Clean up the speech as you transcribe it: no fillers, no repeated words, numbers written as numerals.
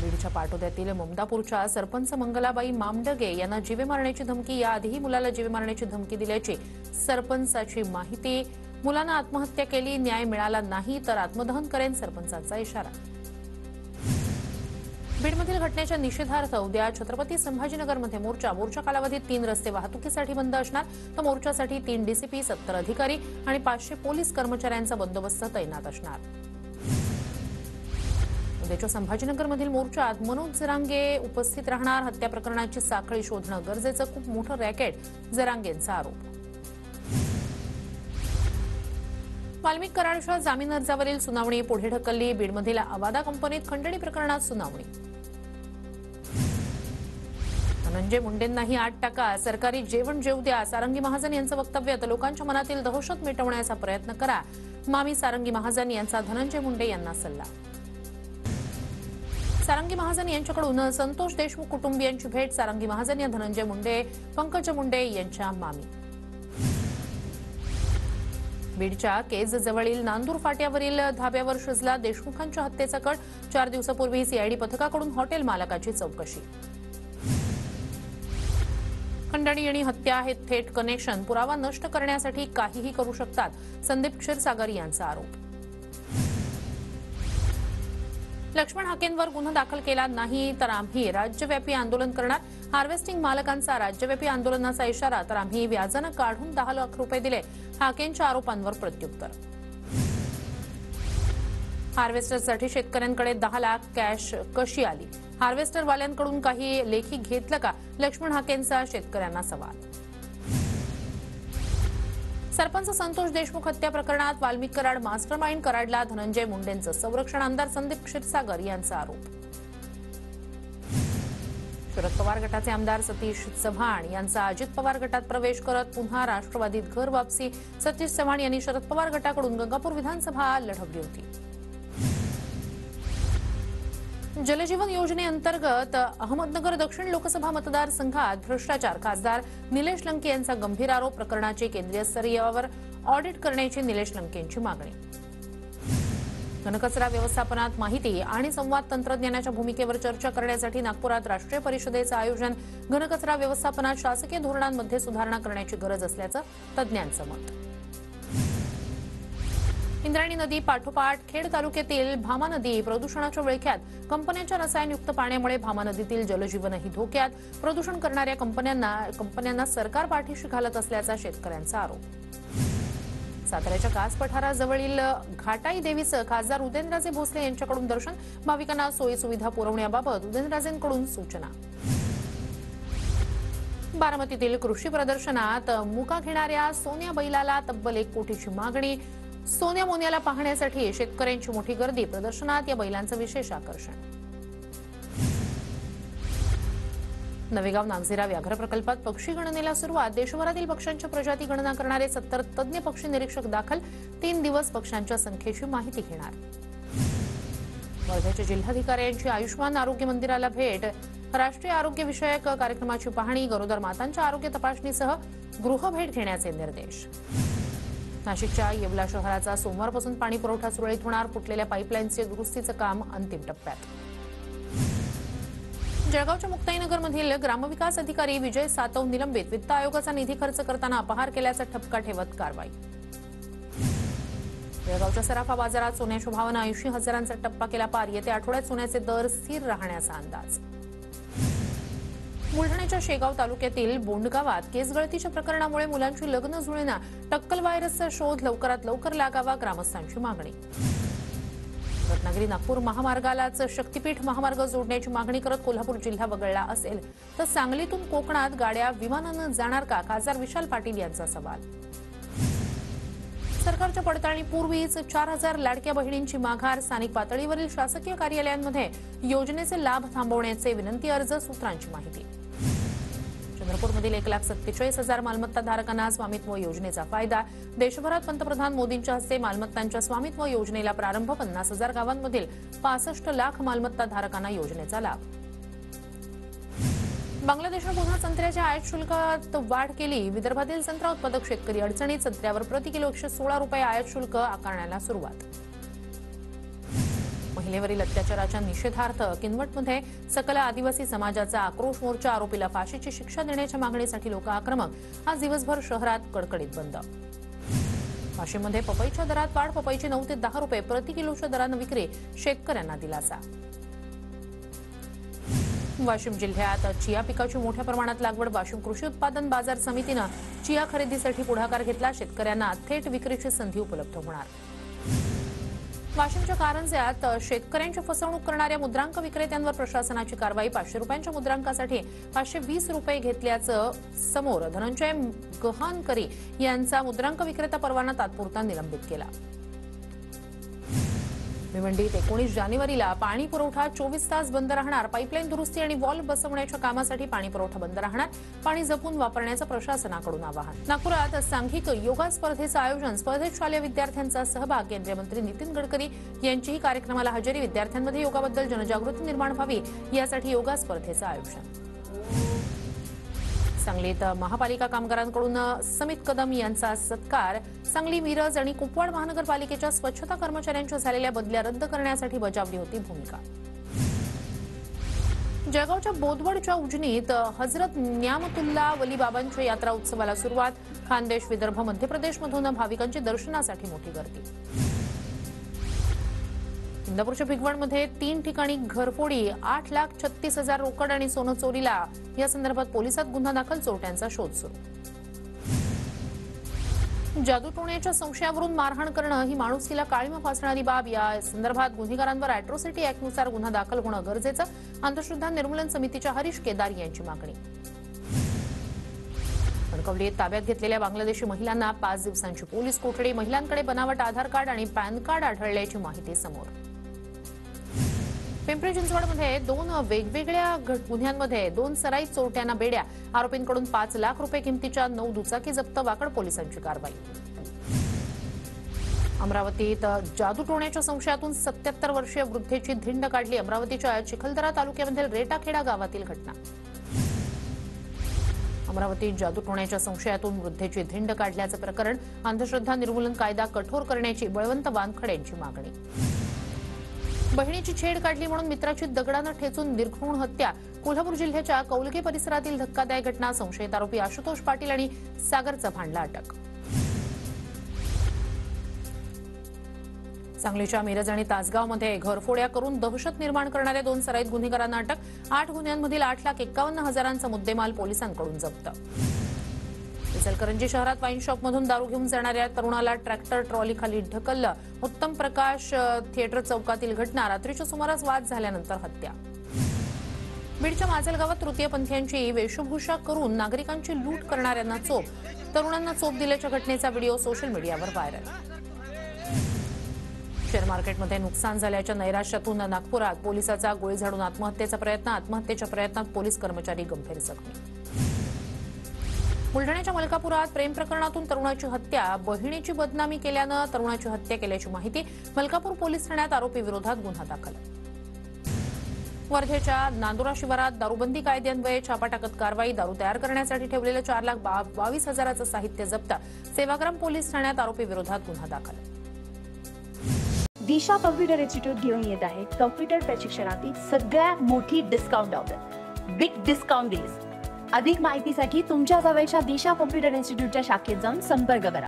बीडच्या पाटोद्यातील ममदापूरच्या सरपंच मंगलाबाई मामडगे यांना जीवे मारण्याची धमकी, याआधीही मुलाला जीवे मारण्याची धमकी दिल्याची सरपंचाची माहिती. मुलानं आत्महत्या केली, न्याय मिळाला नाही तर आत्मदहन करेन, सरपंचाचा इशारा. बीडमधील घटनेच्या निषेधार्थ उद्या छत्रपती संभाजीनगरमध्ये मोर्चा कालावधीत 3 रस्ते वाहतुकीसाठी बंद असणार, तर मोर्चासाठी 3 डीसीपी, 70 अधिकारी आणि 500 पोलीस कर्मचाऱ्यांचा बंदोबस्त तैनात असणार. उद्याच्या संभाजीनगरमधील मोर्चात मनोज जरांगे उपस्थित राहणार. हत्या प्रकरणाची साखळी शोधणं गरजेचं, खूप मोठं रॅकेट, जरांगेंचा आरोप. वाल्मिक कराडच्या जामीन अर्जावरील सुनावणी पुढे ढकलली. बीडमधील अवादा कंपनीत खंडणी प्रकरणात सुनावणी. धनंजय मुंडेंनाही 8 टाका, सरकारी जेवण जेवू द्या, सारंगी महाजन यांचं वक्तव्य. तर लोकांच्या मनातील दहशत मिटवण्याचा प्रयत्न करा, मामी सारंगी महाजन यांचा धनंजय मुंडे यांना सल्ला. सारंगी महाजन यांच्याकडून संतोष देशमुख कुटुंबियांची भेट. सारंगी महाजन या धनंजय मुंडे, पंकज मुंडे यांच्या मामी. बीडच्या केज जवळील नांदूर फाट्यावरील धाब्यावर शिजला देशमुखांच्या हत्येचा कट. 4 दिवसापूर्वी सीआयडी पथकाकडून हॉटेल मालकाची चौकशी. खंडणी आणि हत्या हे थेट कनेक्शन, पुरावा नष्ट करण्यासाठी काहीही करू शकतात, संदीप क्षीरसागर यांचा आरोप. लक्ष्मण हाकेंवर गुन्हा दाखल केला नाही तर आम्ही राज्यव्यापी आंदोलन करणार. हार्वेस्टिंग मालकांचा राज्यव्यापी आंदोलनाचा इशारा. तर आम्ही व्याजानं काढून 10 लाख रुपये दिले, हाकेंच्या आरोपांवर प्रत्युत्तर. हार्वेस्टरसाठी शेतकऱ्यांकडे 10 लाख कॅश कशी आली? हार्वेस्टरवाल्यांकडून काही लेखी घेतलं का? लक्ष्मण हाकेंचा शेतकऱ्यांना सवाल. सरपंच संतोष देशमुख हत्या प्रकरणात वाल्मिक कराड मास्टरमाइंड, कराडला धनंजय मुंडेंचं संरक्षण. आमदार संदीप क्षीरसागर यांचा आरोप. शरद पवार गटाचे आमदार सतीश चव्हाण यांचा अजित पवार गटात प्रवेश करत पुन्हा राष्ट्रवादीत घर वापसी. सतीश चव्हाण यांनी शरद पवार गटाकडून गंगापूर विधानसभा लढवली होती. जलजीवन योजनेअंतर्गत अहमदनगर दक्षिण लोकसभा मतदारसंघात भ्रष्टाचार. खासदार निलेश लंके यांचा गंभीर आरोप. प्रकरणाची केंद्रीय स्तरीयवर ऑडिट करण्याची निलेश लंकेंची मागणी. घनकचरा व्यवस्थापनात माहिती आणि संवाद तंत्रज्ञानाच्या भूमिकेवर चर्चा करण्यासाठी नागपुरात राष्ट्रीय परिषदेचं आयोजन. घनकचरा व्यवस्थापनात शासकीय धोरणांमध्ये सुधारणा करण्याची गरज असल्याचं तज्ज्ञांचं मत. इंद्रायणी नदी पाठोपाठ खेड तालुक्यातील भामा नदी प्रदूषणाच्या विळख्यात. कंपन्यांच्या रसायनयुक्त पाण्यामुळे भामा नदीतील जलजीवनही धोक्यात. प्रदूषण करणाऱ्या कंपन्यांना सरकार पाठीशी घालत असल्याचा शेतकऱ्यांचा आरोप. साताऱ्याच्या कास पठाराजवळील घाटाई देवीचं खासदार उदयनराजे भोसले यांच्याकडून दर्शन. भाविकांना सोयी सुविधा पुरवण्याबाबत उदयनराजेंकडून सूचना. बारामतीतील कृषी प्रदर्शनात मुका घेणाऱ्या सोन्या बैलाला तब्बल 1 कोटीची मागणी. सोन्या मोन्याला पाहण्यासाठी शेतकऱ्यांची मोठी गर्दी. प्रदर्शनात या बैलांचं विशेष आकर्षण. नवेगाव नागझिरा व्याघ्र प्रकल्पात पक्षी गणनेला सुरुवात. देशभरातील पक्ष्यांच्या प्रजाती गणना करणारे 70 तज्ज्ञ पक्षी निरीक्षक दाखल. 3 दिवस पक्ष्यांच्या संख्येची माहिती घेणार. वर्ध्याच्या जिल्हाधिकाऱ्यांची आयुष्मान आरोग्य मंदिराला भेट. राष्ट्रीय आरोग्य विषयक कार्यक्रमाची पाहणी. गरोदर मातांच्या आरोग्य तपासणीसह गृहभेट घेण्याचे निर्देश. नाशिकच्या येवला शहराचा सोमवारपासून पाणी पुरवठा सुरळीत होणार. फुटलेल्या पाईपलाईनचे दुरुस्तीचं काम अंतिम टप्प्यात. जळगावच्या मुक्ताईनगरमधील ग्रामविकास अधिकारी विजय सातव निलंबित. वित्त आयोगाचा निधी खर्च करताना अपहार केल्याचा ठपका ठेवत कारवाई. जळगावच्या सराफा बाजारात सोन्याच्या भावानं 80,000चा टप्पा केला पार. येत्या आठवड्यात सोन्याचे दर स्थिर राहण्याचा अंदाज. बुलढाण्याच्या शेगाव तालुक्यातील बोंडगावात केसगळतीच्या प्रकरणामुळे मुलांची लग्न जुळेना. टक्कल व्हायरसचा शोध लवकरात लवकर लागावा, ग्रामस्थांची मागणी. रत्नागिरी नागपूर महामार्गालाच शक्तीपीठ महामार्ग जोडण्याची मागणी करत कोल्हापूर जिल्हा वगळला असेल तर सांगलीतून कोकणात गाड्या विमानानं जाणार का? खासदार विशाल पाटील यांचा सवाल. सरकारच्या पडताळणीपूर्वीच 4,000 लाडक्या बहिणींची माघार. स्थानिक पातळीवरील शासकीय कार्यालयांमध्ये योजनेचे लाभ थांबवण्याचे विनंती अर्ज. सूत्रांची माहिती. चंद्रपूरमधील 1,47,000 मालमत्ता धारकांना स्वामित्व योजनेचा फायदा. देशभरात पंतप्रधान मोदींच्या हस्ते मालमत्तांच्या स्वामित्व योजनेला प्रारंभ. 50,000 गावांमधील 65 लाख मालमत्ता धारकांना योजनेचा लाभ. बांगलादेशने पुन्हा संत्र्याच्या आयात शुल्कात वाढ केली। विदर्भातील संत्रा उत्पादक शेतकरी अडचणीत। संत्र्यावर प्रति किलो 116 रुपये आयात शुल्क आकारण्याला सुरुवात। महिलेवरील अत्याचाराच्या निषेधार्थ किनवटमध्ये सकल आदिवासी समाजाचा आक्रोश मोर्चा। आरोपीला फाशीची शिक्षा देण्याच्या मागणीसाठी लोक आक्रमक। आज दिवसभर शहरात कडकडीत बंद। वाशिममध्ये पपईच्या दरात वाढ। पपईची 9 ते 10 रुपये प्रति किलोच्या दराने विक्री। शेतकऱ्यांना दिलासा। वाशिम जिल्ह्यात चिया पिकाची मोठ्या प्रमाणात लागवड। वाशिम कृषी उत्पादन बाजार समितीने चिया खरेदीसाठी पुढाकार घेतला। शेतकऱ्यांना थेट विक्रीची संधी उपलब्ध होणार। वाशिमच्या कारंज्यात शेतकऱ्यांची फसवणूक करणाऱ्या मुद्रांक विक्रेत्यांवर प्रशासनाची कारवाई। 500 रुपयांच्या मुद्रांकासाठी 520 रुपये घेतल्याचं समोर। धनंजय गहनकरी यांचा मुद्रांक विक्रेता परवाना तात्पुरता निलंबित केला। भिवंडीत 19 जानेवारीला पाणी पुरवठा 24 तास बंद राहणार। पाईपलाईन दुरुस्ती आणि व्हॉल्व्ह बसवण्याच्या कामासाठी पाणी पुरवठा बंद राहणार। पाणी जपून वापरण्याचं प्रशासनाकडून आवाहन। नागपुरात सांघिक योगा स्पर्धेचं आयोजन। स्पर्धेत शालेय विद्यार्थ्यांचा सहभाग। केंद्रीय मंत्री नितीन गडकरी यांचीही कार्यक्रमाला हजेरी। विद्यार्थ्यांमध्ये योगाबद्दल जनजागृती निर्माण व्हावी यासाठी योगा स्पर्धेचं आयोजन। सांगलीत महापालिका कामगारांकडून समित कदम यांचा सत्कार। सांगली, मिरज आणि कुपवाड महानगरपालिकेच्या स्वच्छता कर्मचाऱ्यांच्या झालेल्या बदल्या रद्द करण्यासाठी बजावली होती भूमिका। जळगावच्या बोदवडच्या उजनीत हजरत न्यामतुल्ला वली बाबांच्या यात्रा उत्सवाला सुरुवात। खानदेश, विदर्भ, मध्य प्रदेशमधून भाविकांची दर्शनासाठी मोठी गर्दी। इंदापूरच्या भिगवणमध्ये 3 ठिकाणी घरफोडी। 8,36,000 रोकड आणि सोनं चोरीला। या संदर्भात पोलिसात गुन्हा दाखल। चोरट्यांचा शोध सुरू। जादूटोण्याच्या संशयावरून मारहाण करणं ही माणुसकीला काळीमा फासणारी बाब। या संदर्भात गुन्हेगारांवर अॅट्रॉसिटी ऍक्टनुसार गुन्हा दाखल होणं गरजेचं। अंधश्रद्धा निर्मूलन समितीच्या हरीश केदार यांची मागणी। कणकवलीत ताब्यात घेतलेल्या बांगलादेशी महिलांना 5 दिवसांची पोलीस कोठडी। महिलांकडे बनावट आधार कार्ड आणि पॅन कार्ड आढळल्याची माहिती समोर। पिंपरी चिंचवडमध्ये 2 वेगवेगळ्या गुन्ह्यांमध्ये 2 सराईत चोरट्यांना बेड्या। आरोपींकडून 5 लाख रुपये किमतीच्या 9 दुचाकी जप्त। वाकड पोलिसांची कारवाई। अमरावतीत जादूटोण्याच्या संशयातून 77 वर्षीय वृद्धेची धिंड काढली। अमरावतीच्या चिखलदरा तालुक्यामधील रेटाखेडा गावातील घटना। अमरावतीत जादूटोण्याच्या संशयातून वृद्धेची धिंड काढल्याचं प्रकरण। अंधश्रद्धा निर्मूलन कायदा कठोर करण्याची बळवंत वानखडे यांची मागणी। बहिणीची छेड काढली म्हणून मित्राची दगडानं ठेचून निर्घृण हत्या। कोल्हापूर जिल्ह्याच्या कौलगे परिसरातील धक्कादायक घटना। संशयित आरोपी आशुतोष पाटील आणि सागर चव्हाणला अटक। सांगलीच्या मिरज आणि तासगावमध्ये घरफोड्या करून दहशत निर्माण करणाऱ्या 2 सराईत गुन्हेगारांना अटक। 8 गुन्ह्यांमधील 8,51,000चा मुद्देमाल पोलिसांकडून जप्त। इचलकरंजी शहरात वाईन शॉपमधून दारू घेऊन जाणाऱ्या तरुणाला ट्रॅक्टर ट्रॉलीखाली ढकललं। उत्तम प्रकाश थिएटर चौकातील घटना। रात्रीच्या सुमारास वाद झाल्यानंतर हत्या। बीडच्या माजलगावात तृतीयपंथीयांची वेशभूषा करून नागरिकांची लूट करणाऱ्यांना चोप। तरुणांना चोप दिल्याच्या घटनेचा व्हिडिओ सोशल मीडियावर व्हायरल। शेअर मार्केटमध्ये नुकसान झाल्याच्या नैराश्यातून नागपुरात पोलिसाचा गोळी झाडून आत्महत्येचा प्रयत्न। आत्महत्येच्या प्रयत्नात पोलीस कर्मचारी गंभीर जखमी। बुलढाण्याच्या मलकापुरात प्रेम प्रकरणातून तरुणाची हत्या। बहिणीची बदनामी केल्यानं तरुणाची हत्या केल्याची माहिती। मलकापूर पोलीस ठाण्यात आरोपी विरोधात गुन्हा दाखल। वर्धेच्या नांदुरा शिवारात दारूबंदी कायद्यान्वये छापा टाकत कारवाई। दारू तयार करण्यासाठी ठेवलेलं 4,22,000चं साहित्य जप्त। सेवाग्राम पोलीस ठाण्यात आरोपी विरोधात गुन्हा दाखल। दिशा कॉम्प्युटर इन्स्टिट्यूट घेऊन येत आहे कॉम्प्युटर प्रशिक्षणातील सगळ्यात मोठी discount offer, big discount days. अधिक माहितीसाठी तुमच्या जवळच्या दिशा कॉम्प्युटर इन्स्टिट्यूटच्या शाखेत जाऊन संपर्क करा।